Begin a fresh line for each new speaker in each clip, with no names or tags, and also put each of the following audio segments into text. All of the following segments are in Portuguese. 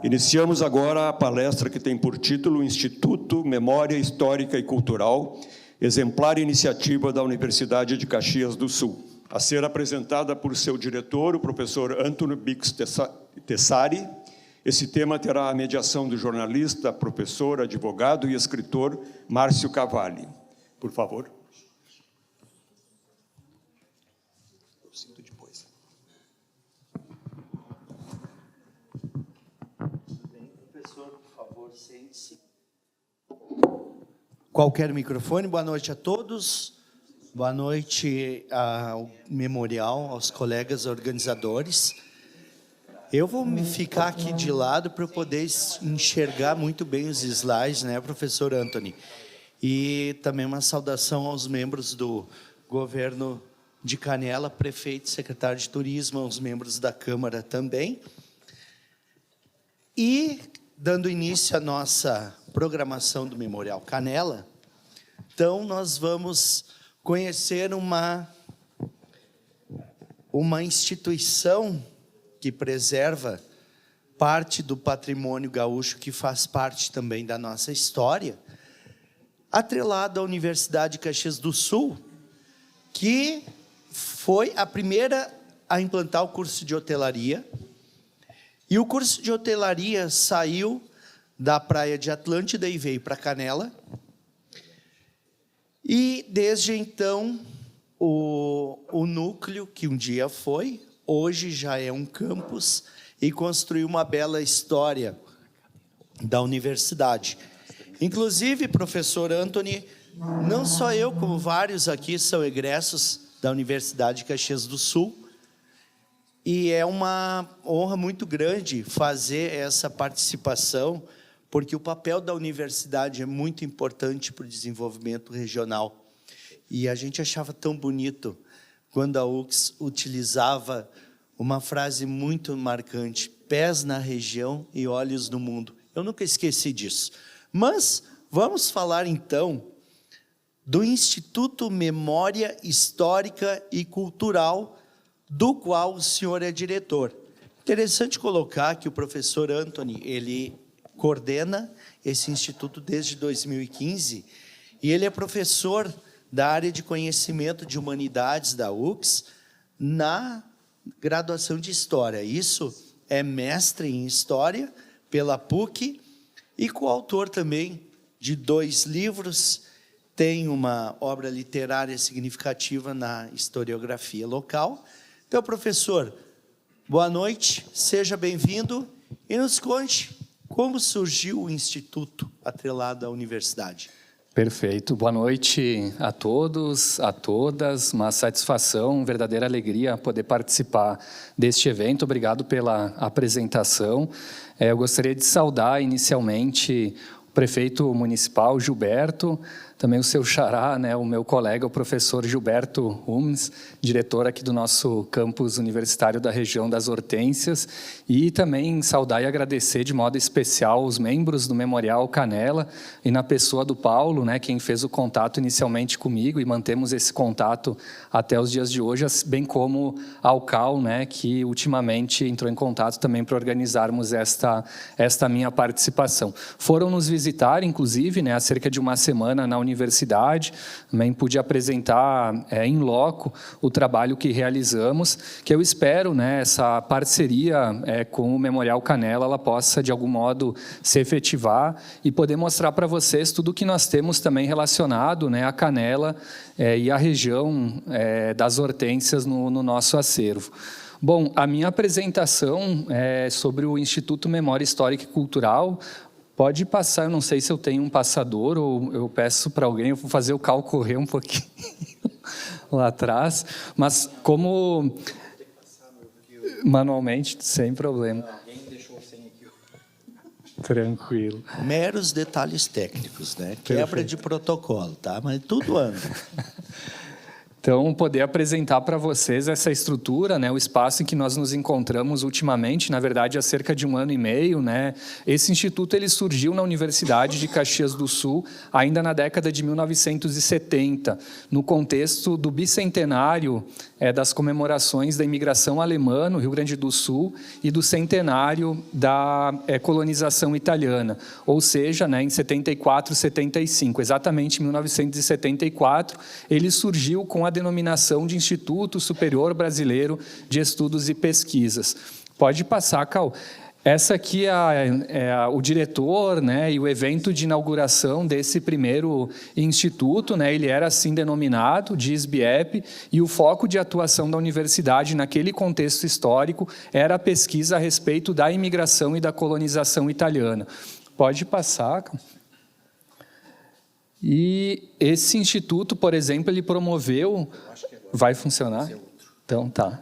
Iniciamos agora a palestra que tem por título Instituto Memória Histórica e Cultural, exemplar iniciativa da Universidade de Caxias do Sul, a ser apresentada por seu diretor, o professor Antônio Bix Tessari. Esse tema terá a mediação do jornalista, professor, advogado e escritor Márcio Cavalli. Por favor.
Qualquer microfone. Boa noite a todos. Boa noite ao memorial, aos colegas organizadores. Eu vou me ficar aqui de lado para eu poder enxergar muito bem os slides, né, professor Antony? E também uma saudação aos membros do governo de Canela, prefeito, secretário de turismo, aos membros da Câmara também. E, dando início à nossa programação do Memorial Canela, então nós vamos conhecer uma instituição que preserva parte do patrimônio gaúcho, que faz parte também da nossa história, atrelado à Universidade de Caxias do Sul, que foi a primeira a implantar o curso de hotelaria, e o curso de hotelaria saiu da praia de Atlântida e veio para Canela. E, desde então, o núcleo, que um dia foi, hoje já é um campus, e construiu uma bela história da universidade. Inclusive, professor Antony, não só eu, como vários aqui são egressos da Universidade de Caxias do Sul, e é uma honra muito grande fazer essa participação, porque o papel da universidade é muito importante para o desenvolvimento regional. E a gente achava tão bonito quando a UX utilizava uma frase muito marcante: pés na região e olhos no mundo. Eu nunca esqueci disso. Mas vamos falar então do Instituto Memória Histórica e Cultural, do qual o senhor é diretor. Interessante colocar que o professor Antony, ele coordena esse instituto desde 2015, e ele é professor da área de conhecimento de humanidades da UX na graduação de História. Isso é mestre em História pela PUC e coautor também de 2 livros, tem uma obra literária significativa na historiografia local. Então, professor, boa noite, seja bem-vindo e nos conte como surgiu o Instituto atrelado à universidade.
Perfeito. Boa noite a todos, a todas. Uma satisfação, verdadeira alegria poder participar deste evento. Obrigado pela apresentação. Eu gostaria de saudar inicialmente o prefeito municipal, Gilberto, também o seu xará, né, o meu colega, o professor Gilberto Humes, diretor aqui do nosso campus universitário da região das Hortênsias, e também saudar e agradecer de modo especial os membros do Memorial Canela, e na pessoa do Paulo, né, quem fez o contato inicialmente comigo, e mantemos esse contato até os dias de hoje, bem como ao Cal, né, que ultimamente entrou em contato também para organizarmos esta minha participação. Foram nos visitar, inclusive, né, há cerca de uma semana na universidade, também pude apresentar em loco o trabalho que realizamos, que eu espero, né, essa parceria com o Memorial Canela, ela possa, de algum modo, se efetivar e poder mostrar para vocês tudo o que nós temos também relacionado, né, à Canela e à região das Hortênsias no nosso acervo. Bom, a minha apresentação é sobre o Instituto Memória Histórica e Cultural. Pode passar, eu não sei se eu tenho um passador ou eu peço para alguém, eu vou fazer o Cal correr um pouquinho lá atrás, mas como manualmente, sem problema. Alguém deixou sem aqui. Tranquilo.
Meros detalhes técnicos, né? Quebra de protocolo, tá? Mas tudo anda.
Então, poder apresentar para vocês essa estrutura, né, o espaço em que nós nos encontramos ultimamente, na verdade, há cerca de 1 ano e meio, né. Esse instituto ele surgiu na Universidade de Caxias do Sul, ainda na década de 1970, no contexto do bicentenário das comemorações da imigração alemã no Rio Grande do Sul e do centenário da colonização italiana, ou seja, né, em 74, 75, exatamente em 1974, ele surgiu com a denominação de Instituto Superior Brasileiro de Estudos e Pesquisas. Pode passar, Cal. Essa aqui é o diretor, né, e o evento de inauguração desse primeiro instituto, né, ele era assim denominado, de SBIEP, e o foco de atuação da universidade naquele contexto histórico era a pesquisa a respeito da imigração e da colonização italiana. Pode passar, Cal. E esse instituto, por exemplo, ele promoveu... Vai funcionar? Então, tá.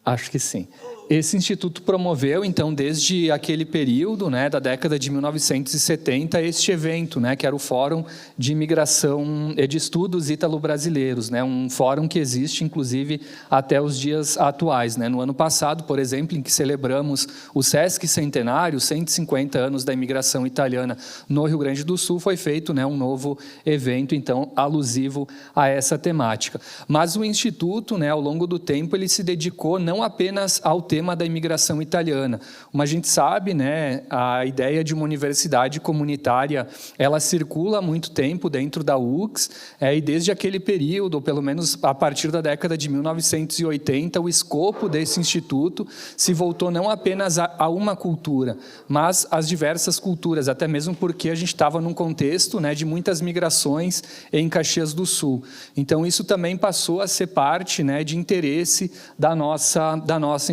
Acho que sim. Esse instituto promoveu, então, desde aquele período, né, da década de 1970, este evento, né, que era o Fórum de Imigração e de Estudos Ítalo-Brasileiros, né, um fórum que existe, inclusive, até os dias atuais, né. No ano passado, por exemplo, em que celebramos o Sesc Centenário, 150 anos da imigração italiana no Rio Grande do Sul, foi feito, né, um novo evento, então, alusivo a essa temática. Mas o Instituto, né, ao longo do tempo, ele se dedicou não apenas ao tema da imigração italiana. Como a gente sabe, né, a ideia de uma universidade comunitária, ela circula há muito tempo dentro da URGS, e desde aquele período, ou pelo menos a partir da década de 1980, o escopo desse instituto se voltou não apenas a uma cultura, mas às diversas culturas, até mesmo porque a gente estava num contexto, né, de muitas migrações em Caxias do Sul. Então, isso também passou a ser parte, né, de interesse da nossa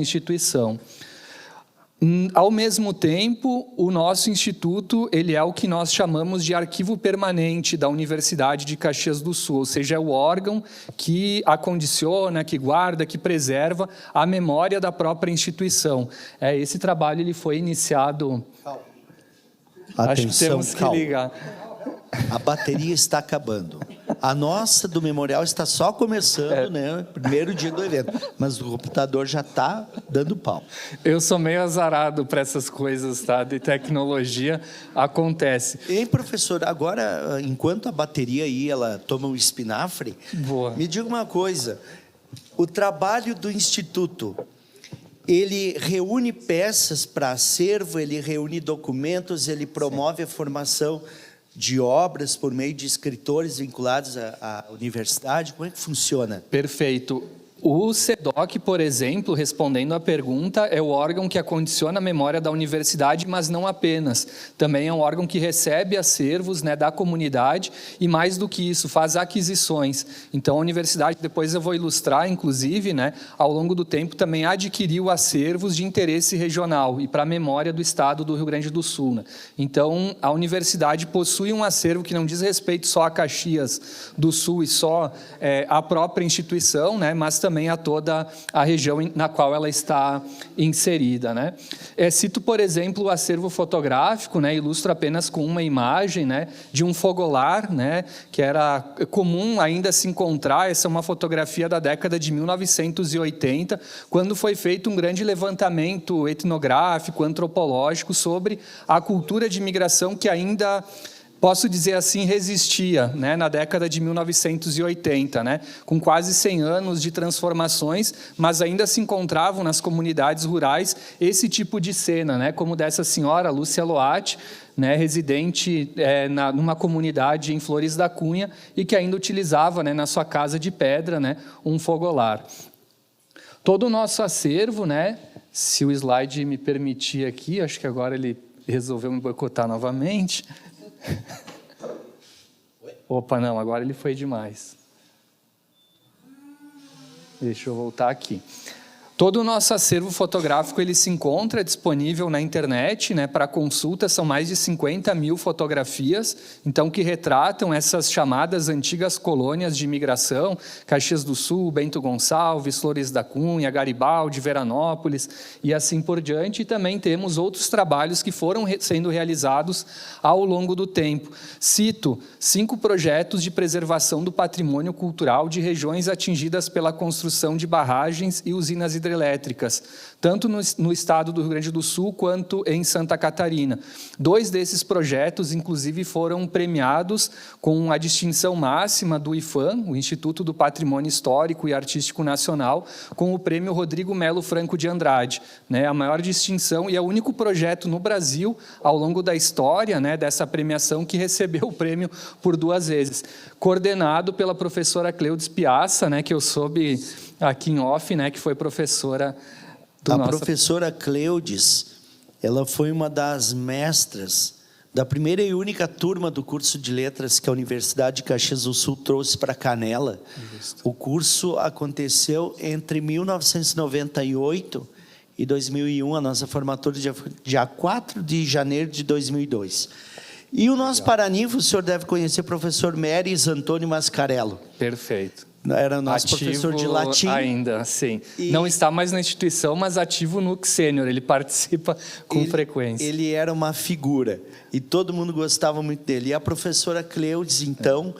instituição. Ao mesmo tempo, o nosso instituto ele é o que nós chamamos de arquivo permanente da Universidade de Caxias do Sul, ou seja, é o órgão que acondiciona, que guarda, que preserva a memória da própria instituição. Esse trabalho ele foi iniciado...
Atenção,
acho que temos que ligar.
A bateria está acabando. A nossa do memorial está só começando, né? Primeiro dia do evento. Mas o computador já está dando pau.
Eu sou meio azarado para essas coisas, tá? De tecnologia, acontece.
Ei, professor, agora, enquanto a bateria aí, ela toma um espinafre,
Boa.
Me diga uma coisa. O trabalho do Instituto, ele reúne peças para acervo, ele reúne documentos, ele promove a formação de obras por meio de escritores vinculados à universidade? Como é que funciona?
Perfeito. O CEDOC, por exemplo, respondendo à pergunta, é o órgão que acondiciona a memória da universidade, mas não apenas. Também é um órgão que recebe acervos, né, da comunidade e, mais do que isso, faz aquisições. Então, a universidade, depois eu vou ilustrar, inclusive, né, ao longo do tempo, também adquiriu acervos de interesse regional e para a memória do estado do Rio Grande do Sul, né? Então, a universidade possui um acervo que não diz respeito só a Caxias do Sul e só à própria instituição, né, mas também a toda a região na qual ela está inserida, né? Cito, por exemplo, o acervo fotográfico, né, ilustro apenas com uma imagem, né, de um fogolar, né, que era comum ainda se encontrar. Essa é uma fotografia da década de 1980, quando foi feito um grande levantamento etnográfico, antropológico sobre a cultura de imigração que ainda... posso dizer assim, resistia, né, na década de 1980, né, com quase 100 anos de transformações, mas ainda se encontravam nas comunidades rurais esse tipo de cena, né, como dessa senhora, Lúcia Loatti, né, residente numa comunidade em Flores da Cunha e que ainda utilizava, né, na sua casa de pedra, né, um fogolar. Todo o nosso acervo, né, se o slide me permitir aqui, acho que agora ele resolveu me boicotar novamente... Opa, não, agora ele foi demais. Deixa eu voltar aqui. Todo o nosso acervo fotográfico ele se encontra disponível na internet, né, para consulta. São mais de 50 mil fotografias, então, que retratam essas chamadas antigas colônias de imigração, Caxias do Sul, Bento Gonçalves, Flores da Cunha, Garibaldi, Veranópolis e assim por diante. E também temos outros trabalhos que foram sendo realizados ao longo do tempo. Cito 5 projetos de preservação do patrimônio cultural de regiões atingidas pela construção de barragens e usinas hidrelétricas, tanto no estado do Rio Grande do Sul quanto em Santa Catarina. 2 desses projetos, inclusive, foram premiados com a distinção máxima do IPHAN, o Instituto do Patrimônio Histórico e Artístico Nacional, com o prêmio Rodrigo Melo Franco de Andrade, né, a maior distinção e é o único projeto no Brasil, ao longo da história, né, dessa premiação, que recebeu o prêmio por 2 vezes, coordenado pela professora Cleudes Piazza, né, que eu soube aqui em off, né, que foi professora do nosso...
professora Cleudes, ela foi uma das mestras da primeira e única turma do curso de letras que a Universidade de Caxias do Sul trouxe para Canela.
Isso.
O curso aconteceu entre 1998 e 2001, a nossa formatura dia 4 de janeiro de 2002. E o nosso paraninfo, o senhor deve conhecer o professor Meris Antônio Mascarello.
Perfeito.
Era nosso
ativo
professor de latim.
Ainda, sim. Não está mais na instituição, mas ativo no Sênior. Ele participa com frequência.
Ele era uma figura e todo mundo gostava muito dele. E a professora Cleudes, então,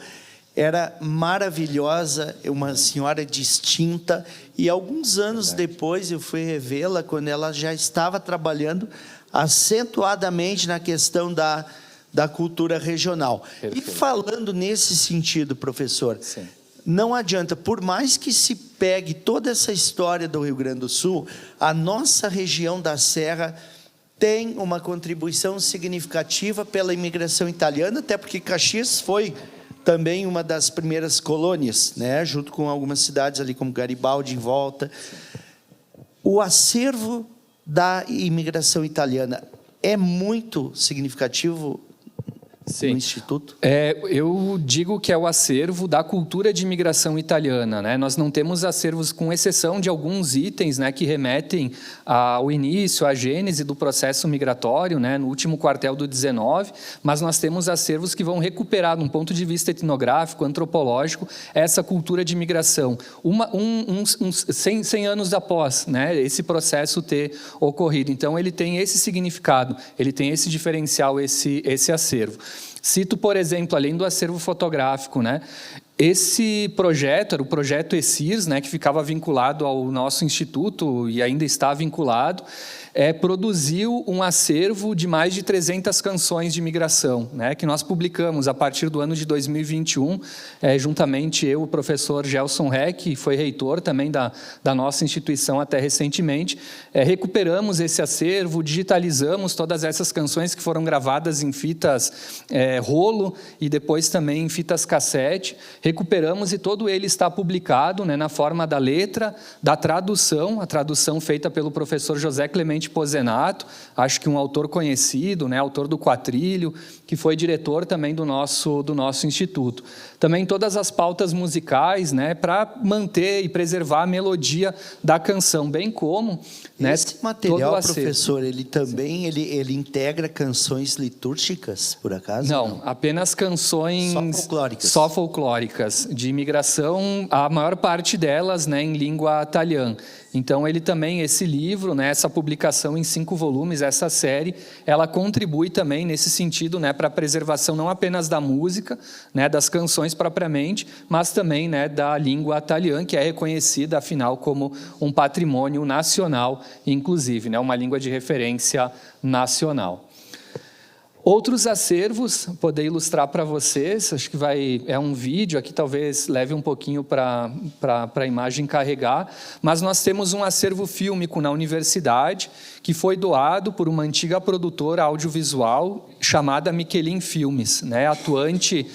era maravilhosa, uma senhora distinta. E alguns anos depois eu fui revê-la quando ela já estava trabalhando acentuadamente na questão da cultura regional.
Perfeito.
E falando nesse sentido, professor...
Sim.
Não adianta, por mais que se pegue toda essa história do Rio Grande do Sul, a nossa região da Serra tem uma contribuição significativa pela imigração italiana, até porque Caxias foi também uma das primeiras colônias, né, junto com algumas cidades ali como Garibaldi em volta. O acervo da imigração italiana é muito significativo.
Sim.
No Instituto?
Eu digo que é o acervo da cultura de imigração italiana, né? Nós não temos acervos, com exceção de alguns itens, né, que remetem ao início, à gênese do processo migratório, né, no último quartel do 19, mas nós temos acervos que vão recuperar, de um ponto de vista etnográfico, antropológico, essa cultura de imigração. 100 anos após, né, esse processo ter ocorrido. Então, ele tem esse significado, ele tem esse diferencial, esse acervo. Cito, por exemplo, além do acervo fotográfico, né? Esse projeto era o projeto ESIRS, né, que ficava vinculado ao nosso instituto e ainda está vinculado, produziu um acervo de mais de 300 canções de imigração, né, que nós publicamos a partir do ano de 2021, juntamente eu, o professor Gelson Reck, que foi reitor também da nossa instituição até recentemente, recuperamos esse acervo, digitalizamos todas essas canções que foram gravadas em fitas rolo e depois também em fitas cassete, recuperamos e todo ele está publicado, né, na forma da letra, da tradução, a tradução feita pelo professor José Clemente Pozenato, acho que um autor conhecido, né, autor do Quatrilho, que foi diretor também do nosso instituto. Também todas as pautas musicais, né, para manter e preservar a melodia da canção, bem como...
Esse material, professor, ele também ele integra canções litúrgicas, por acaso?
Não, apenas canções...
Só folclóricas.
Só folclóricas, de imigração, a maior parte delas, né, em língua italiana. Então, ele também, esse livro, né, essa publicação em 5 volumes, essa série, ela contribui também nesse sentido, né, para a preservação não apenas da música, né, das canções propriamente, mas também, né, da língua italiana, que é reconhecida, afinal, como um patrimônio nacional, inclusive, né, uma língua de referência nacional. Outros acervos, poder ilustrar para vocês, acho que é um vídeo aqui, talvez leve um pouquinho para a imagem carregar, mas nós temos um acervo fílmico na universidade, que foi doado por uma antiga produtora audiovisual chamada Michelin Filmes, né, atuante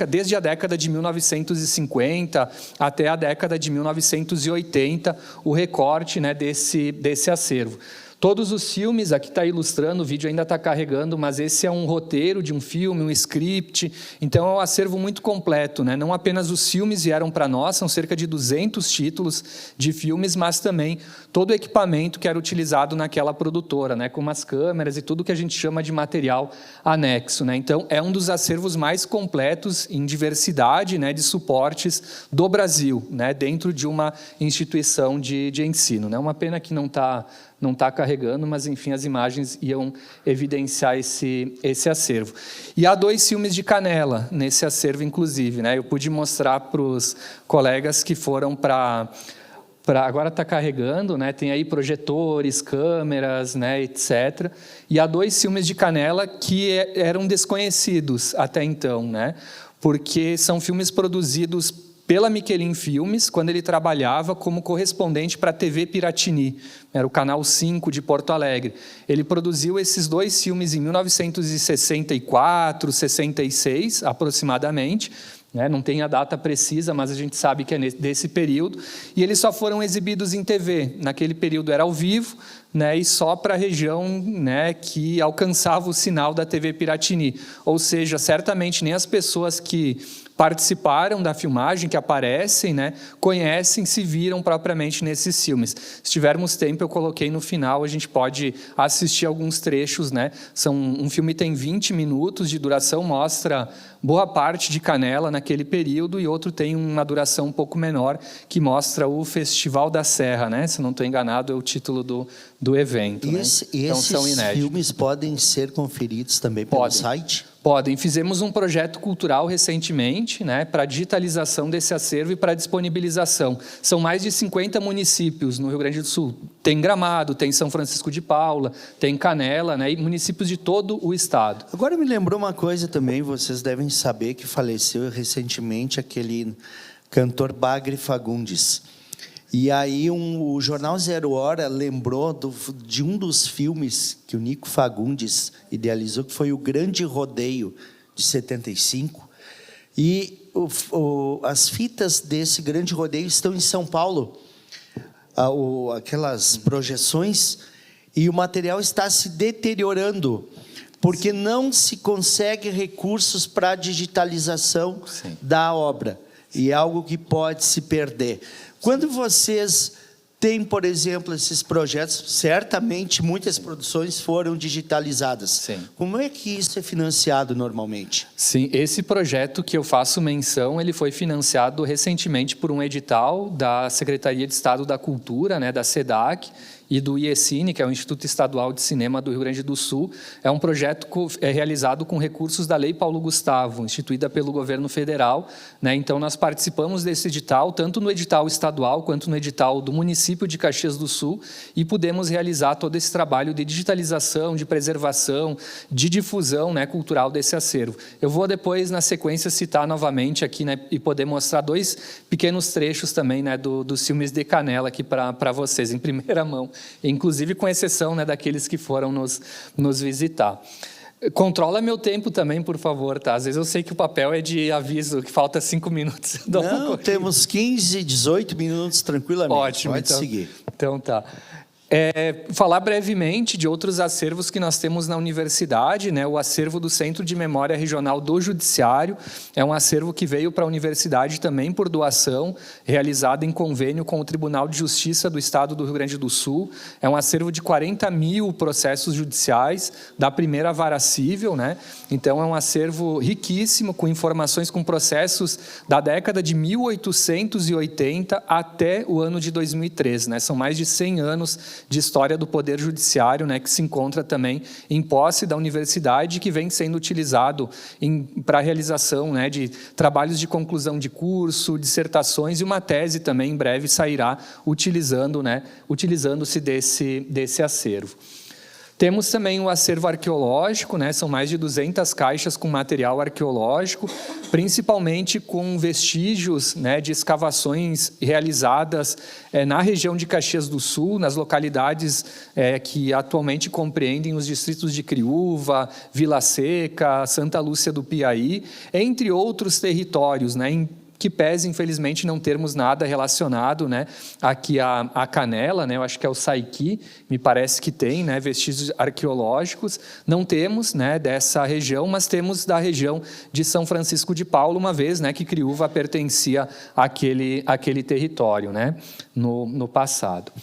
desde a década de 1950 até a década de 1980, o recorte, né, desse acervo. Todos os filmes, aqui está ilustrando, o vídeo ainda está carregando, mas esse é um roteiro de um filme, um script, então é um acervo muito completo, né? Não apenas os filmes vieram para nós, são cerca de 200 títulos de filmes, mas também todo o equipamento que era utilizado naquela produtora, né? Como as câmeras e tudo que a gente chama de material anexo, né? Então, é um dos acervos mais completos em diversidade, né, de suportes do Brasil, né, dentro de uma instituição de ensino, né? Uma pena que não está carregando, mas, enfim, as imagens iam evidenciar esse acervo. E há 2 filmes de Canela nesse acervo, inclusive, né? Eu pude mostrar para os colegas que foram agora está carregando, né? Tem aí projetores, câmeras, né, etc. E há 2 filmes de Canela que eram desconhecidos até então, né? Porque são filmes produzidos pela Miquelin Filmes, quando ele trabalhava como correspondente para a TV Piratini, era o Canal 5 de Porto Alegre. Ele produziu esses 2 filmes em 1964, 66, aproximadamente, né? Não tem a data precisa, mas a gente sabe que é desse período, e eles só foram exibidos em TV. Naquele período era ao vivo, né, e só para a região, né, que alcançava o sinal da TV Piratini. Ou seja, certamente nem as pessoas que participaram da filmagem, que aparecem, né, conhecem, se viram propriamente nesses filmes. Se tivermos tempo, eu coloquei no final, a gente pode assistir alguns trechos, né? Um filme tem 20 minutos de duração, mostra boa parte de Canela naquele período, e outro tem uma duração um pouco menor, que mostra o Festival da Serra, né? Se não estou enganado, é o título do evento.
E
né? Então, são
esses
inéditos.
filmes podem ser conferidos também pelo site?
Podem. Fizemos um projeto cultural recentemente, né, para digitalização desse acervo e para disponibilização. São mais de 50 municípios no Rio Grande do Sul. Tem Gramado, tem São Francisco de Paula, tem Canela, né, e municípios de todo o estado.
Agora me lembrou uma coisa também, vocês devem saber que faleceu recentemente aquele cantor Bagre Fagundes. E aí o Jornal Zero Hora lembrou de um dos filmes que o Nico Fagundes idealizou, que foi o Grande Rodeio, de 75. E as fitas desse Grande Rodeio estão em São Paulo, aquelas projeções, e o material está se deteriorando, porque não se consegue recursos para a digitalização da obra. E é algo que pode se perder. Quando vocês têm, por exemplo, esses projetos, certamente muitas produções foram digitalizadas.
Sim.
Como é que isso é financiado normalmente?
Sim, esse projeto que eu faço menção, ele foi financiado recentemente por um edital da Secretaria de Estado da Cultura, né, da SEDAC, e do IECine, que é o Instituto Estadual de Cinema do Rio Grande do Sul. É um projeto realizado com recursos da Lei Paulo Gustavo, instituída pelo governo federal, né? Então, nós participamos desse edital, tanto no edital estadual quanto no edital do município de Caxias do Sul, e pudemos realizar todo esse trabalho de digitalização, de preservação, de difusão, né, cultural desse acervo. Eu vou depois, na sequência, citar novamente aqui, né, e poder mostrar 2 pequenos trechos também, né, dos filmes de Canela aqui para vocês, em primeira mão. Inclusive com exceção, né, daqueles que foram nos visitar. Controla meu tempo também, por favor, tá? Às vezes eu sei que o papel é de aviso, que falta 5 minutos.
Não, temos 15, 18 minutos tranquilamente.
Ótimo.
Pode seguir.
Então tá. Falar brevemente de outros acervos que nós temos na universidade, né? O acervo do Centro de Memória Regional do Judiciário é um acervo que veio para a universidade também por doação, realizado em convênio com o Tribunal de Justiça do Estado do Rio Grande do Sul. É um acervo de 40 mil processos judiciais da primeira vara civil, né? Então, é um acervo riquíssimo, com informações, com processos da década de 1880 até o ano de 2013, né? São mais de 100 anos de história do Poder Judiciário, né, que se encontra também em posse da universidade, que vem sendo utilizado para a realização, né, de trabalhos de conclusão de curso, dissertações, e uma tese também em breve sairá utilizando-se desse acervo. Temos também o acervo arqueológico, né? São mais de 200 caixas com material arqueológico, principalmente com vestígios, né, de escavações realizadas na região de Caxias do Sul, nas localidades que atualmente compreendem os distritos de Criúva, Vila Seca, Santa Lúcia do Piaí, entre outros territórios, né, que pese, infelizmente, não termos nada relacionado, né, aqui à canela, né, eu acho que é o Saiqui, me parece que tem, né, vestígios arqueológicos, não temos, né, dessa região, mas temos da região de São Francisco de Paula, uma vez, né, que Criúva pertencia àquele território, né, no passado.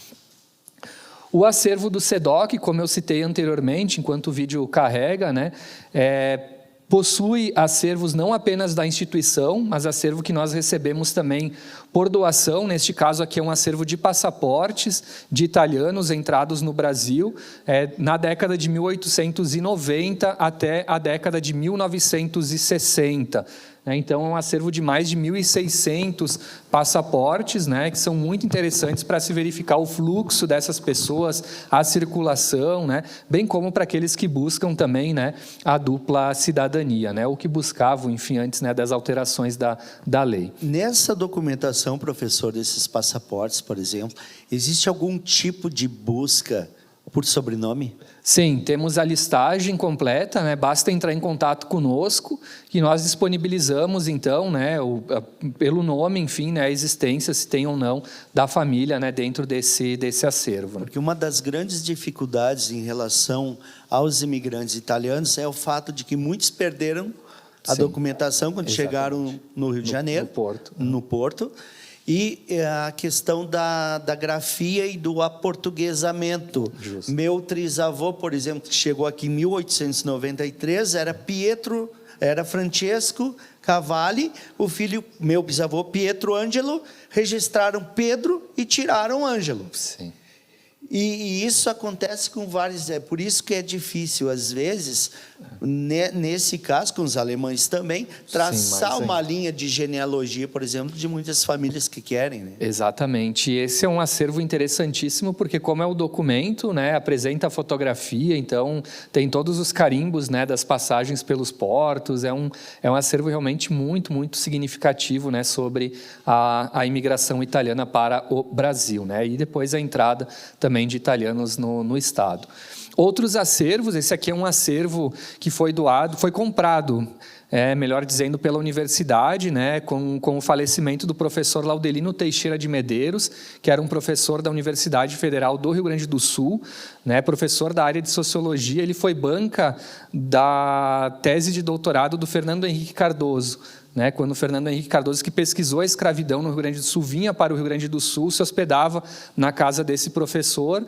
O acervo do SEDOC, como eu citei anteriormente, enquanto o vídeo carrega, né, possui acervos não apenas da instituição, mas acervo que nós recebemos também por doação. Neste caso aqui é um acervo de passaportes de italianos entrados no Brasil na década de 1890 até a década de 1960. Então, é um acervo de mais de 1.600 passaportes, né, que são muito interessantes para se verificar o fluxo dessas pessoas, a circulação, né, bem como para aqueles que buscam também, né, a dupla cidadania, né, ou que buscavam, enfim, antes, né, das alterações da lei.
Nessa documentação, professor, desses passaportes, por exemplo, existe algum tipo de busca por sobrenome?
Sim, temos a listagem completa, né? Basta entrar em contato conosco que nós disponibilizamos, então, né, pelo nome, enfim, né, a existência, se tem ou não, da família, né, dentro desse acervo.
Porque uma das grandes dificuldades em relação aos imigrantes italianos é o fato de que muitos perderam a documentação quando chegaram no Rio de Janeiro, no Porto. E a questão da grafia e do aportuguesamento. Justo. Meu trisavô, por exemplo, que chegou aqui em 1893, era Francesco Cavalli, o filho, meu bisavô, Pietro Ângelo, registraram Pedro e tiraram Ângelo.
Sim.
E isso acontece com vários, é por isso que é difícil, às vezes, nesse caso, com os alemães também, traçar uma linha de genealogia, por exemplo, de muitas famílias que querem. Né?
Exatamente. E esse é um acervo interessantíssimo, porque como é o documento, né, apresenta a fotografia, então tem todos os carimbos, né, das passagens pelos portos, é um acervo realmente muito, muito significativo, né, sobre a imigração italiana para o Brasil, né, e depois a entrada também de italianos no Estado. Outros acervos, esse aqui é um acervo que foi doado, foi comprado, melhor dizendo, pela universidade, né, com o falecimento do professor Laudelino Teixeira de Medeiros, que era um professor da Universidade Federal do Rio Grande do Sul, né, professor da área de Sociologia. Ele foi banca da tese de doutorado do Fernando Henrique Cardoso, né, quando o Fernando Henrique Cardoso, que pesquisou a escravidão no Rio Grande do Sul, vinha para o Rio Grande do Sul, se hospedava na casa desse professor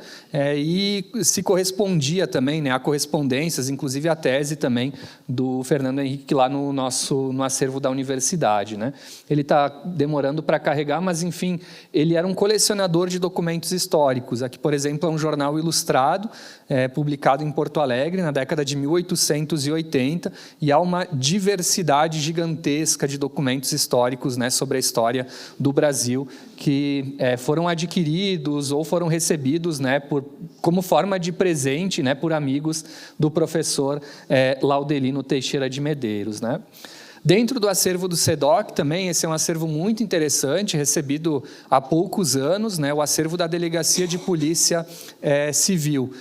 e se correspondia também, né, a correspondências, inclusive a tese também do Fernando Henrique lá no acervo da universidade. Né. Ele está demorando para carregar, mas, enfim, ele era um colecionador de documentos históricos. Aqui, por exemplo, é um jornal ilustrado, publicado em Porto Alegre, na década de 1880, e há uma diversidade gigantesca de documentos históricos, né, sobre a história do Brasil que foram adquiridos ou foram recebidos, né, como forma de presente, né, por amigos do professor Laudelino Teixeira de Medeiros. Né. Dentro do acervo do SEDOC também, esse é um acervo muito interessante, recebido há poucos anos, né, o acervo da Delegacia de Polícia Civil.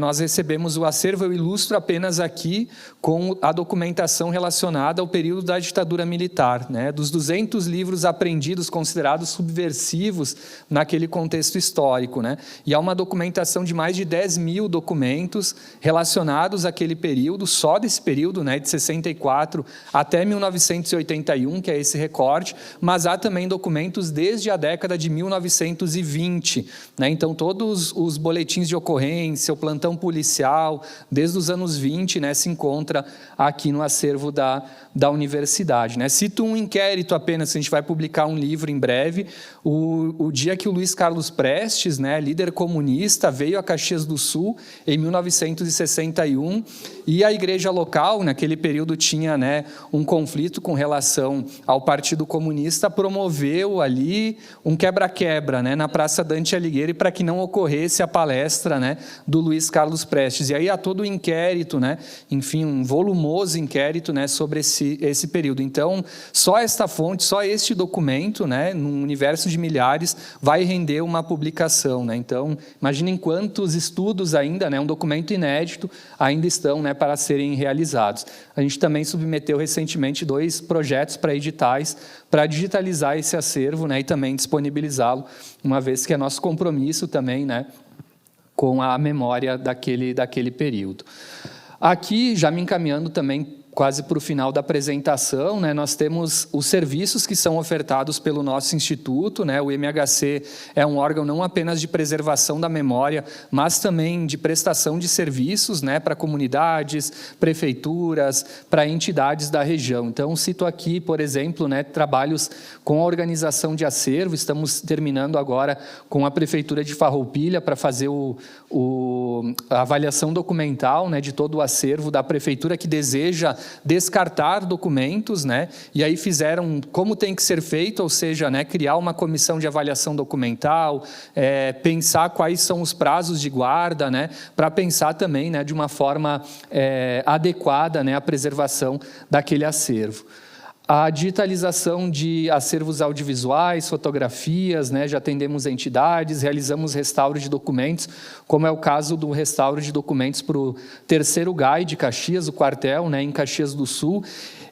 Nós recebemos o acervo, eu ilustro apenas aqui com a documentação relacionada ao período da ditadura militar, né, dos 200 livros apreendidos, considerados subversivos naquele contexto histórico. Né, e há uma documentação de mais de 10.000 documentos relacionados àquele período, só desse período, né, de 64 até 1981, que é esse recorte, mas há também documentos desde a década de 1920. Né, então, todos os boletins de ocorrência, o plantão policial, desde os anos 20, né, se encontra aqui no acervo da universidade. Né. Cito um inquérito apenas, a gente vai publicar um livro em breve, o dia que o Luiz Carlos Prestes, né, líder comunista, veio a Caxias do Sul em 1961, e a igreja local, naquele período, tinha, né, um conflito com relação ao Partido Comunista, promoveu ali um quebra-quebra, né, na Praça Dante Alighieri, para que não ocorresse a palestra, né, do Luiz Luiz Carlos Prestes. E aí há todo o inquérito, né? Enfim, um volumoso inquérito, né, sobre esse período. Então, só esta fonte, só este documento, né, num universo de milhares, vai render uma publicação, né? Então, imaginem quantos estudos ainda, né, um documento inédito, ainda estão, né, para serem realizados. A gente também submeteu recentemente 2 projetos para editais para digitalizar esse acervo, né, e também disponibilizá-lo, uma vez que é nosso compromisso também, né, com a memória daquele período. Aqui, já me encaminhando também quase para o final da apresentação, né, nós temos os serviços que são ofertados pelo nosso instituto, né, o MHC é um órgão não apenas de preservação da memória, mas também de prestação de serviços, né, para comunidades, prefeituras, para entidades da região. Então, cito aqui, por exemplo, né, trabalhos com a organização de acervo, estamos terminando agora com a Prefeitura de Farroupilha para fazer a avaliação documental, né, de todo o acervo da Prefeitura que deseja descartar documentos, né? E aí fizeram como tem que ser feito, ou seja, né, criar uma comissão de avaliação documental, pensar quais são os prazos de guarda, né, para pensar também, né, de uma forma adequada, né, a preservação daquele acervo. A digitalização de acervos audiovisuais, fotografias, né, já atendemos entidades, realizamos restauro de documentos, como é o caso do restauro de documentos para o 3º GAI de Caxias, o quartel, né, em Caxias do Sul.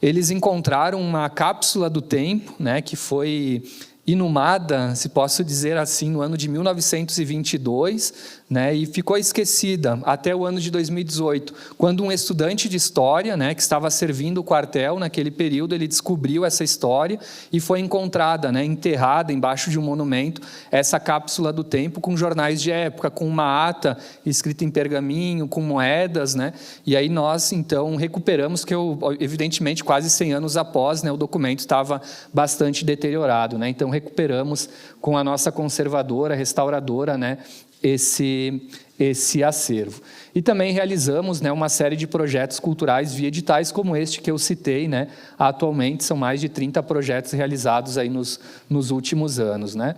Eles encontraram uma cápsula do tempo, né, que foi inumada, se posso dizer assim, no ano de 1922, né, e ficou esquecida até o ano de 2018, quando um estudante de história, né, que estava servindo o quartel naquele período, ele descobriu essa história e foi encontrada, né, enterrada embaixo de um monumento, essa cápsula do tempo com jornais de época, com uma ata escrita em pergaminho, com moedas, né, e aí nós, então, recuperamos, que evidentemente, quase 100 anos após, né, o documento estava bastante deteriorado, né, então recuperamos com a nossa conservadora, restauradora, né, esse acervo. E também realizamos, né, uma série de projetos culturais via editais como este que eu citei, né, atualmente são mais de 30 projetos realizados aí nos últimos anos, né.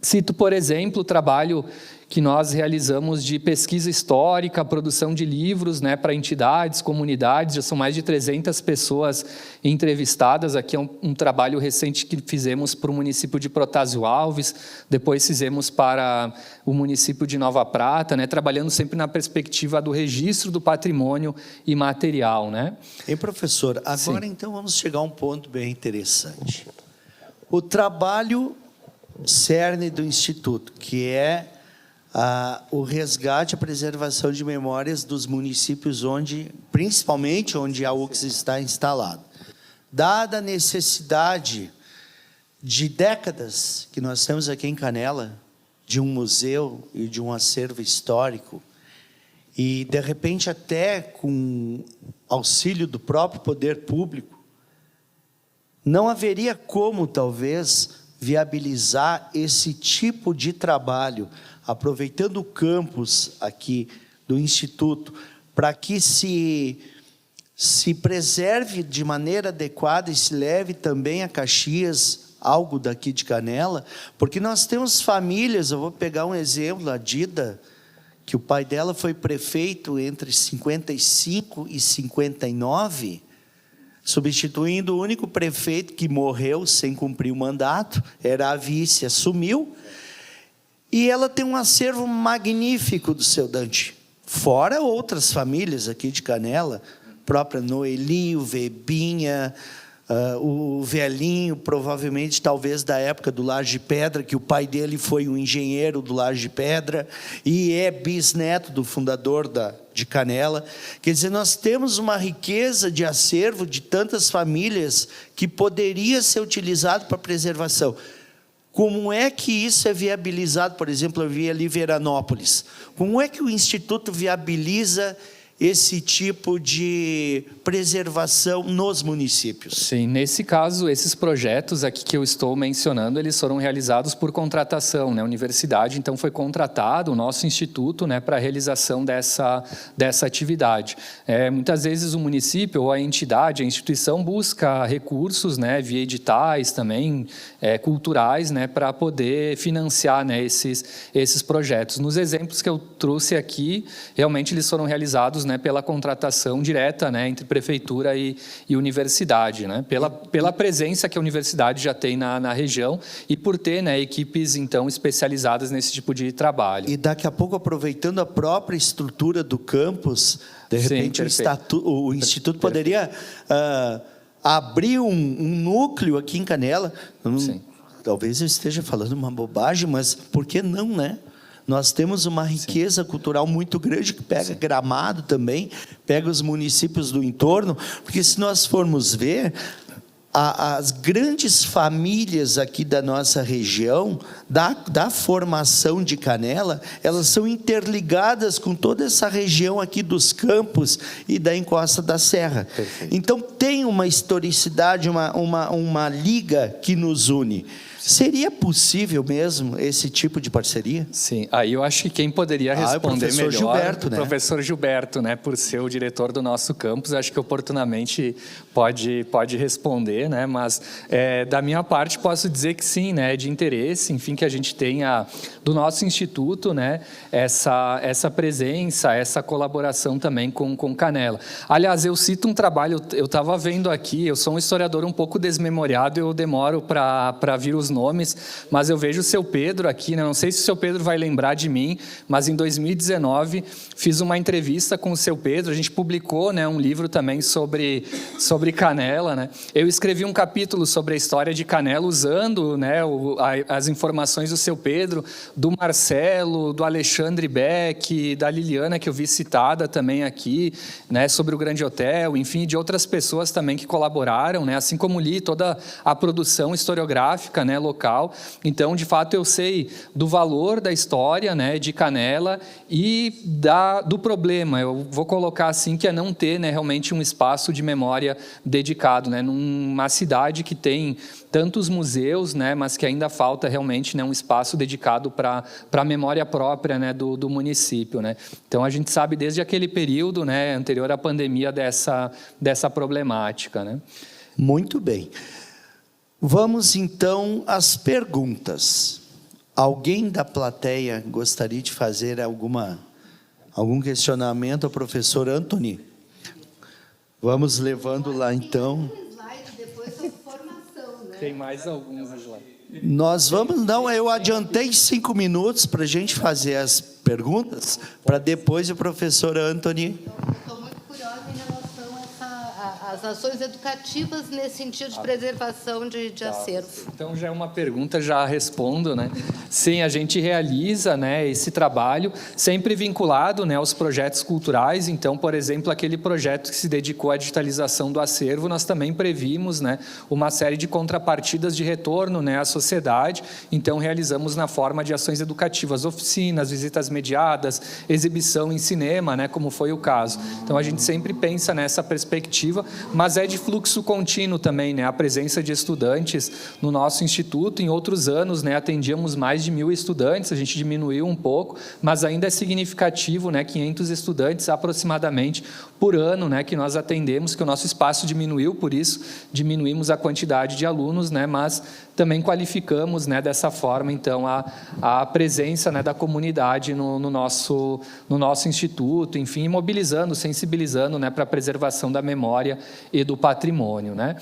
Cito, por exemplo, o trabalho que nós realizamos de pesquisa histórica, produção de livros, né, para entidades, comunidades, já são mais de 300 pessoas entrevistadas. Aqui é um trabalho recente que fizemos para o município de Protásio Alves, depois fizemos para o município de Nova Prata, né, trabalhando sempre na perspectiva do registro do patrimônio imaterial, né.
Hein, professor, agora então vamos chegar a um ponto bem interessante. O trabalho cerne do Instituto, que é o resgate e a preservação de memórias dos municípios principalmente onde a UX está instalada. Dada a necessidade de décadas que nós temos aqui em Canela, de um museu e de um acervo histórico, e de repente até com auxílio do próprio poder público, não haveria como talvez viabilizar esse tipo de trabalho, aproveitando o campus aqui do Instituto, para que se preserve de maneira adequada e se leve também a Caxias algo daqui de Canela, porque nós temos famílias, eu vou pegar um exemplo, a Dida, que o pai dela foi prefeito entre 55 e 59, substituindo o único prefeito que morreu sem cumprir o mandato, era a vice, assumiu, e ela tem um acervo magnífico do seu Dante, fora outras famílias aqui de Canela, própria Noeli, o Vebinha, o Velhinho, provavelmente, talvez da época do Laje de Pedra, que o pai dele foi um engenheiro do Laje de Pedra, e é bisneto do fundador de Canela. Quer dizer, nós temos uma riqueza de acervo de tantas famílias que poderia ser utilizado para preservação. Como é que isso é viabilizado? Por exemplo, eu vi ali Veranópolis. Como é que o Instituto viabiliza esse tipo de preservação nos municípios?
Sim, nesse caso, esses projetos aqui que eu estou mencionando, eles foram realizados por contratação, né? A universidade, então, foi contratado, o nosso instituto, né, para a realização dessa atividade. Muitas vezes o município ou a entidade, a instituição, busca recursos, né, via editais também, culturais, né, para poder financiar, né, esses projetos. Nos exemplos que eu trouxe aqui, realmente eles foram realizados, né, pela contratação direta, né, entre prefeitura e universidade, né, pela presença que a universidade já tem na região e por ter, né, equipes então especializadas nesse tipo de trabalho.
E daqui a pouco, aproveitando a própria estrutura do campus, de repente o instituto poderia abrir um núcleo aqui em Canela.
Sim.
Talvez eu esteja falando uma bobagem, mas por que não, né? Nós temos uma riqueza cultural muito grande que pega Gramado também, pega os municípios do entorno, porque se nós formos ver, as grandes famílias aqui da nossa região, da formação de Canela, elas são interligadas com toda essa região aqui dos Campos e da encosta da Serra. Perfeito. Então, tem uma historicidade, uma liga que nos une. Seria possível mesmo esse tipo de parceria?
Sim, aí eu acho que quem poderia responder melhor
Gilberto,
o professor Gilberto, né, por ser o diretor do nosso campus, acho que oportunamente pode responder, né, mas da minha parte posso dizer que sim, né, de interesse, enfim, que a gente tenha do nosso instituto, né, essa presença, essa colaboração também com Canela. Aliás, eu cito um trabalho, eu estava vendo aqui, eu sou um historiador um pouco desmemoriado, eu demoro para vir os nomes, mas eu vejo o seu Pedro aqui, né? Não sei se o seu Pedro vai lembrar de mim, mas em 2019 fiz uma entrevista com o seu Pedro, a gente publicou, né, um livro também sobre Canela, né? Eu escrevi um capítulo sobre a história de Canela usando, né, as informações do seu Pedro, do Marcelo, do Alexandre Beck, da Liliana, que eu vi citada também aqui, né, sobre o Grande Hotel, enfim, de outras pessoas também que colaboraram, né, assim como li toda a produção historiográfica, né, local. Então, de fato, eu sei do valor da história, né, de Canela e do problema, eu vou colocar assim, que é não ter, né, realmente um espaço de memória dedicado, né, numa cidade que tem tantos museus, né, mas que ainda falta realmente, né, um espaço dedicado para a memória própria, né, do município, né. Então, a gente sabe desde aquele período, né, anterior à pandemia dessa problemática, né.
Muito bem. Vamos, então, às perguntas. Alguém da plateia gostaria de fazer algum questionamento ao professor Antony? Vamos levando lá, então.
Tem mais alguns lá.
Nós vamos, não, eu adiantei 5 minutos para a gente fazer as perguntas, para depois o professor Antony.
Estou muito curiosa em relação às ações educativas nesse sentido de preservação de acervo.
Então, já é uma pergunta, já respondo, né? Sim, a gente realiza, né, esse trabalho sempre vinculado, né, aos projetos culturais. Então, por exemplo, aquele projeto que se dedicou à digitalização do acervo, nós também previmos, né, uma série de contrapartidas de retorno, né, à sociedade. Então, realizamos na forma de ações educativas, oficinas, visitas mediadas, exibição em cinema, né, como foi o caso. Então, a gente sempre pensa nessa perspectiva, mas é de fluxo contínuo também, né, a presença de estudantes no nosso instituto. Em outros anos, né, atendíamos mais de 1.000 estudantes, a gente diminuiu um pouco, mas ainda é significativo, né, 500 estudantes aproximadamente por ano, né, que nós atendemos, que o nosso espaço diminuiu, por isso diminuímos a quantidade de alunos, né, mas também qualificamos, né, dessa forma, então, a presença, né, da comunidade no nosso instituto, enfim, mobilizando, sensibilizando, né, para a preservação da memória e do patrimônio, né.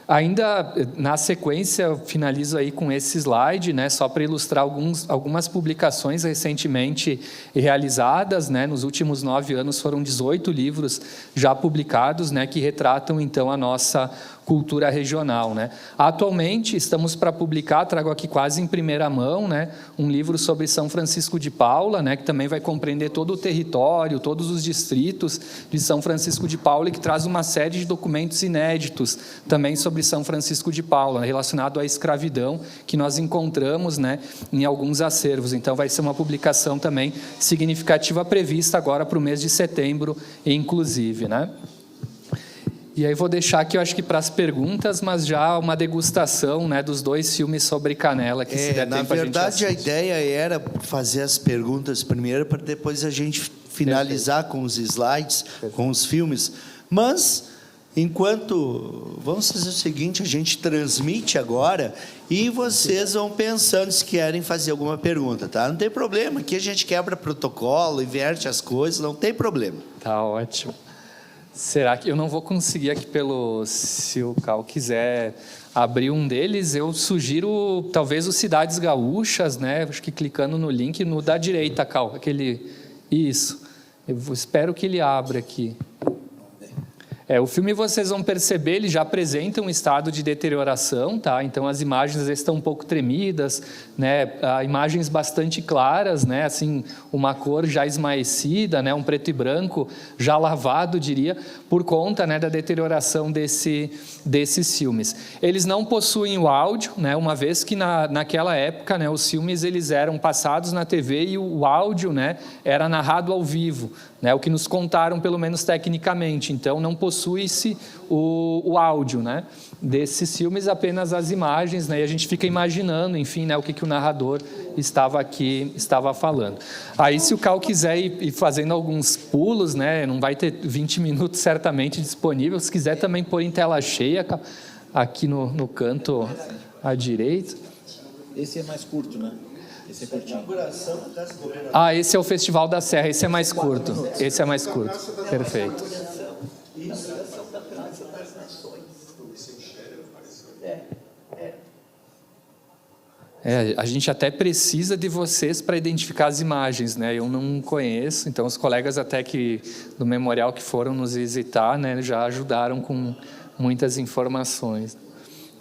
Ainda na sequência, eu finalizo aí com esse slide, né, só para ilustrar algumas publicações recentemente realizadas, né, nos últimos 9 anos foram 18 livros já publicados, né, que retratam então a nossa cultura regional, né. Atualmente estamos para publicar, trago aqui quase em primeira mão, né, um livro sobre São Francisco de Paula, né, que também vai compreender todo o território, todos os distritos de São Francisco de Paula e que traz uma série de documentos inéditos também sobre sobre São Francisco de Paula, relacionado à escravidão, que nós encontramos, né, em alguns acervos. Então, vai ser uma publicação também significativa prevista agora para o mês de setembro, inclusive, né? E aí vou deixar aqui, eu acho que para as perguntas, mas já uma degustação, né, dos 2 filmes sobre Canela, que se der tempo a gente assiste.
Na verdade, a ideia era fazer as perguntas primeiro, para depois a gente finalizar com os slides, com os filmes. Mas, vamos fazer o seguinte, a gente transmite agora e vocês vão pensando se querem fazer alguma pergunta, tá? Não tem problema, aqui a gente quebra protocolo, inverte as coisas, não tem problema.
Tá ótimo. Será que eu não vou conseguir aqui se o Cal quiser abrir um deles, eu sugiro talvez o Cidades Gaúchas, né? Acho que clicando no link, no da direita, Cal, isso. Espero que ele abra aqui. O filme, vocês vão perceber, ele já apresenta um estado de deterioração, tá? Então as imagens estão um pouco tremidas, né? Imagens bastante claras, né? Assim, uma cor já esmaecida, né? Um preto e branco já lavado, diria, por conta, né, da deterioração desses filmes. Eles não possuem o áudio, né? Uma vez que naquela época, né, os filmes eles eram passados na TV e o áudio, né, era narrado ao vivo, né? O que nos contaram, pelo menos tecnicamente. Então não possui-se o áudio, né, desses filmes, apenas as imagens, né, e a gente fica imaginando, enfim, né, o que o narrador estava falando. Aí, se o Cal quiser ir fazendo alguns pulos, né, não vai ter 20 minutos certamente disponível, se quiser também pôr em tela cheia, aqui no canto à direita.
Esse é mais curto, né? Esse é curtinho.
Esse é o Festival da Serra, esse é mais curto. Esse é mais curto. Perfeito. A gente até precisa de vocês para identificar as imagens, né? Eu não conheço, então os colegas até do memorial que foram nos visitar, né, já ajudaram com muitas informações.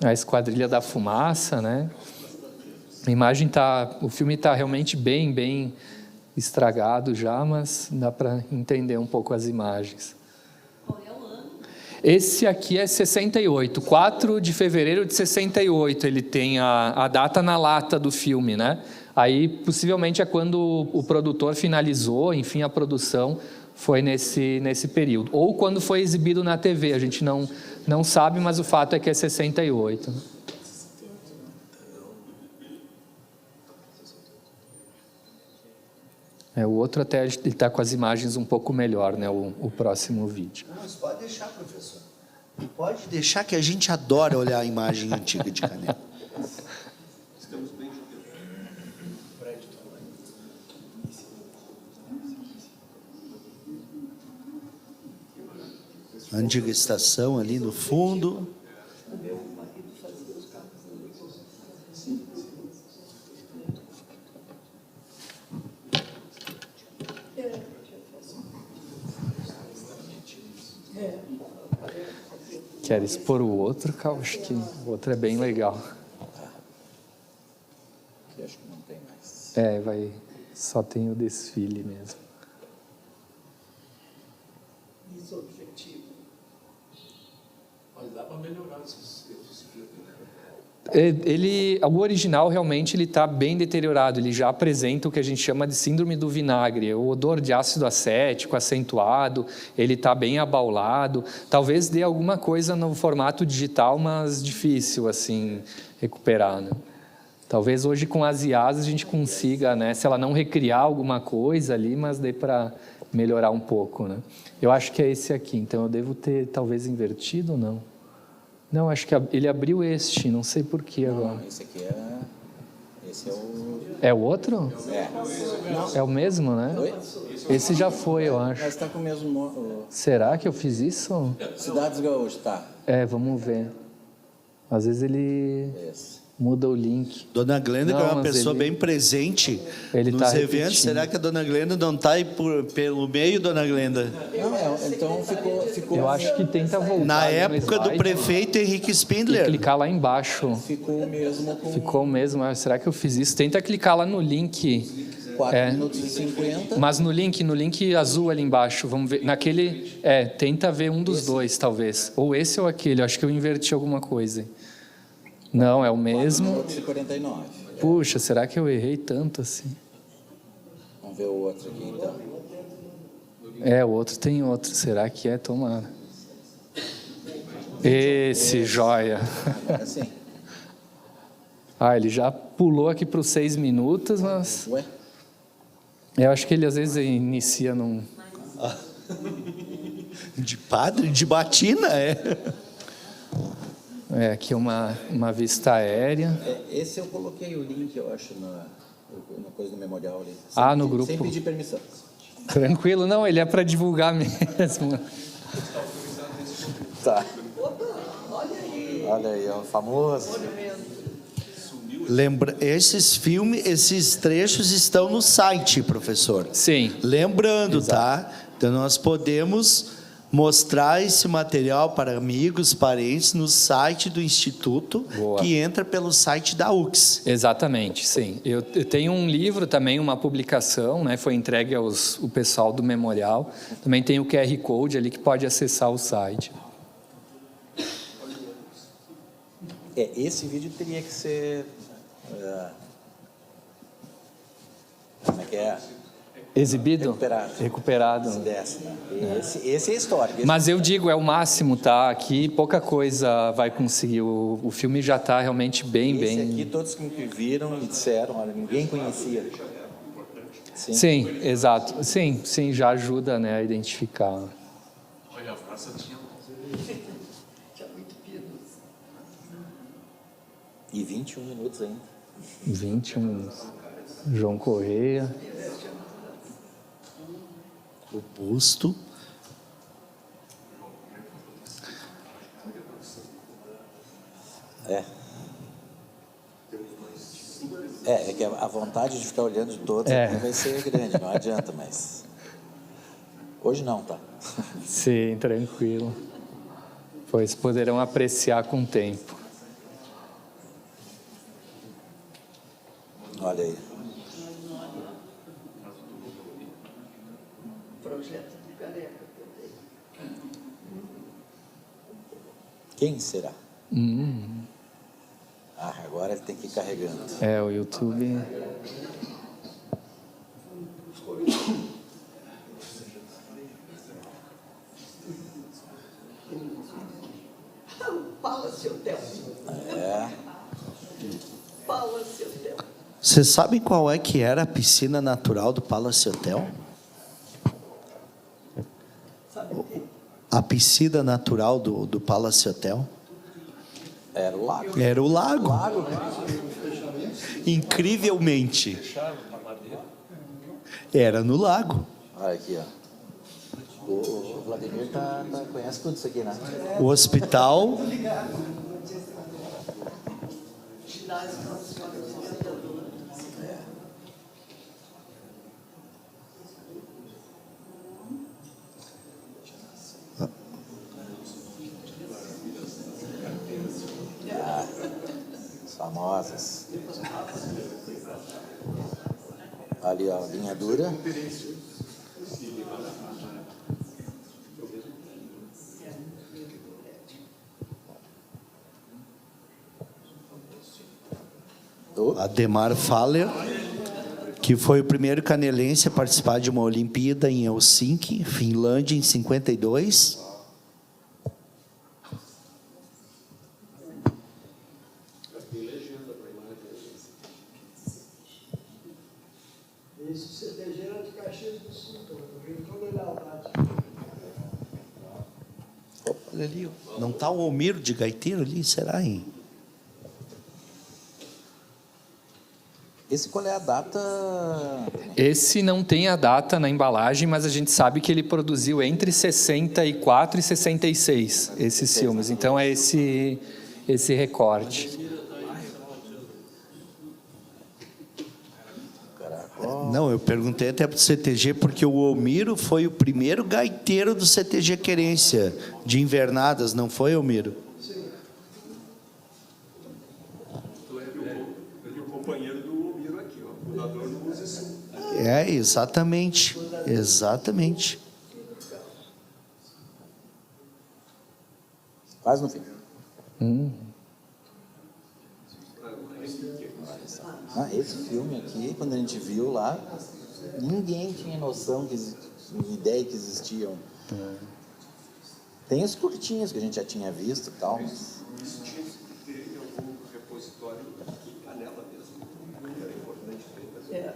A Esquadrilha da Fumaça, né? O filme está realmente bem estragado já, mas dá para entender um pouco as imagens.
Qual é o ano?
Esse aqui é 68, 4 de fevereiro de 68, ele tem a data na lata do filme, né? Aí, possivelmente, é quando o produtor finalizou, enfim, a produção foi nesse período. Ou quando foi exibido na TV, a gente não sabe, mas o fato é que é 68. O outro até ele está com as imagens um pouco melhor, né? O próximo vídeo.
Mas pode deixar, professor. Pode deixar, que a gente adora olhar a imagem antiga de Canela.
Estamos bem
A antiga estação ali no fundo.
Quer expor o outro, Cal? Acho que o outro é bem legal.
Aqui acho que não tem mais.
Só tem o desfile mesmo.
Isso é o objetivo. Mas dá para melhorar esses
O original realmente ele está bem deteriorado, ele já apresenta o que a gente chama de síndrome do vinagre, o odor de ácido acético acentuado, ele está bem abaulado, talvez dê alguma coisa no formato digital, mas difícil assim recuperar, né? Talvez hoje com as IAs a gente consiga, né, se ela não recriar alguma coisa ali, mas dê para melhorar um pouco, né? Eu acho que é esse aqui, então eu devo ter talvez invertido ou não? Não, acho que ele abriu este, não sei por que agora.
Não, esse aqui é... Esse é o...
É o outro?
É.
É o mesmo, né?
Oi?
Esse já foi, eu acho.
Mas está com o mesmo...
Será que eu fiz isso?
Cidades Gaúchas, tá.
Vamos ver. Às vezes ele muda o link.
Dona Glenda, que é uma pessoa bem presente nos
tá
eventos.
repetindo.
Será que a Dona Glenda não está aí pelo meio, Dona Glenda?
Não, então ficou...
Eu acho que tenta voltar.
Na
ali no
época do
slide
prefeito Henrique
e
Spindler.
clicar lá embaixo.
Ficou mesmo com...
Ficou mesmo. Será que eu fiz isso? Tenta clicar lá no link
4 minutos e 50.
Mas no link azul ali embaixo, vamos ver. Naquele, tenta ver um dos dois, talvez. Ou esse ou aquele, eu acho que eu inverti alguma coisa. Não, é o
4
mesmo.
minutos e 49.
Puxa, será que eu errei tanto assim?
Vamos ver o outro aqui, então.
O outro tem outro. Será que é? Tomara. Esse, joia.
Agora sim.
Ele já pulou aqui para os 6 minutos, mas...
Ué?
Eu acho que ele às vezes inicia num...
De padre, de batina,
aqui uma vista aérea.
Esse eu coloquei o link, eu acho, na coisa do memorial ali.
No grupo.
Sem pedir permissão.
Tranquilo, não, ele é para divulgar mesmo.
Tá. Olha aí, ó, famoso.
Lembra, esses trechos estão no site, professor.
Sim.
Lembrando, tá? Então nós podemos mostrar esse material para amigos, parentes no site do Instituto,
Boa.
que entra pelo site da UX.
Exatamente, sim. Eu tenho um livro também, uma publicação, né? Foi entregue o pessoal do memorial. Também tem o QR Code ali que pode acessar o site.
Esse vídeo teria que ser... como é que é?
Exibido? Recuperado.
Dessa, né? Esse é histórico.
Mas eu digo, é o máximo, tá? Aqui pouca coisa vai conseguir. O filme já está realmente bem...
Esse aqui, todos que viram e disseram, olha, ninguém conhecia.
Sim, exato. Sim, já ajuda, né, a identificar.
Olha, a praça tinha muito pinos.
E 21 minutos ainda.
21 minutos. João Correia.
O busto.
É que a vontade de ficar olhando de todos aqui vai ser grande, não adianta, mas... Hoje não, tá?
Sim, tranquilo. Pois poderão apreciar com o tempo.
Olha aí.
Projeto do Careca também.
Quem será? Agora ele tem que ir carregando.
O YouTube...
Palace Hotel. Palace Hotel.
Você sabe qual é que era a piscina natural do Palace Hotel? A piscina natural do Palace Hotel?
Era o lago.
Era o lago. Incrivelmente. Era no lago.
Olha aqui, ó. O Vladimir conhece tudo isso aqui, né?
O hospital.
Famosas. Ali, ó, linha dura.
Ademar Faller, que foi o primeiro canelense a participar de uma Olimpíada em Helsinki, Finlândia, em 52.
Esse CTG era de Caxias do Sul, veio toda a lealdade.
Olha ali, não está o Almiro de gaiteiro ali, será, hein?
Esse qual é a data?
Esse não tem a data na embalagem, mas a gente sabe que ele produziu entre 64 e 66 esses filmes. Então é esse recorte.
Não, eu perguntei até para o CTG, porque o Almiro foi o primeiro gaiteiro do CTG Querência, de Invernadas, não foi, Almiro? Exatamente. Exatamente.
Quase no fim. Esse filme aqui, quando a gente viu lá, ninguém tinha noção, ideia que existiam. Tem os curtinhos que a gente já tinha visto e tal, mas...
Isso tinha que ter em algum repositório aqui em Canela mesmo. Era importante ter.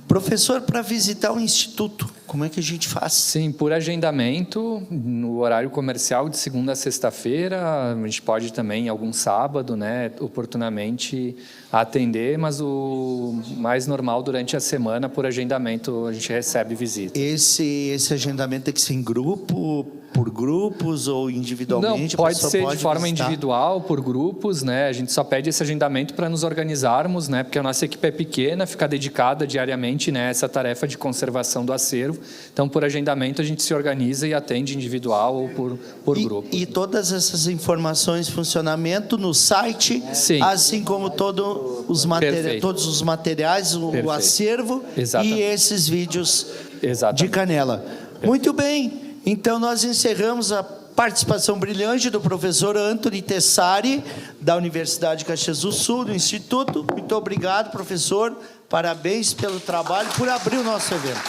Professor, para visitar o Instituto, como é que a gente faz?
Sim, por agendamento, no horário comercial de segunda a sexta-feira, a gente pode também, algum sábado, né, oportunamente atender, mas o mais normal durante a semana, por agendamento, a gente recebe visita.
Esse agendamento tem que ser em grupo, por grupos ou individualmente?
Não, pode ser de forma
visitar?
individual, por grupos, né? A gente só pede esse agendamento para nos organizarmos, né? Porque a nossa equipe é pequena, fica dedicada diariamente, né, a essa tarefa de conservação do acervo. Então, por agendamento, a gente se organiza e atende individual ou por grupo.
E todas essas informações, funcionamento no site,
Sim.
assim como todos os materiais, o
Perfeito.
acervo
Exatamente.
e esses vídeos
Exatamente.
de Canela. Muito bem, então nós encerramos a participação brilhante do professor Antony Tessari, da Universidade de Caxias do Sul, do Instituto. Muito obrigado, professor. Parabéns pelo trabalho, por abrir o nosso evento.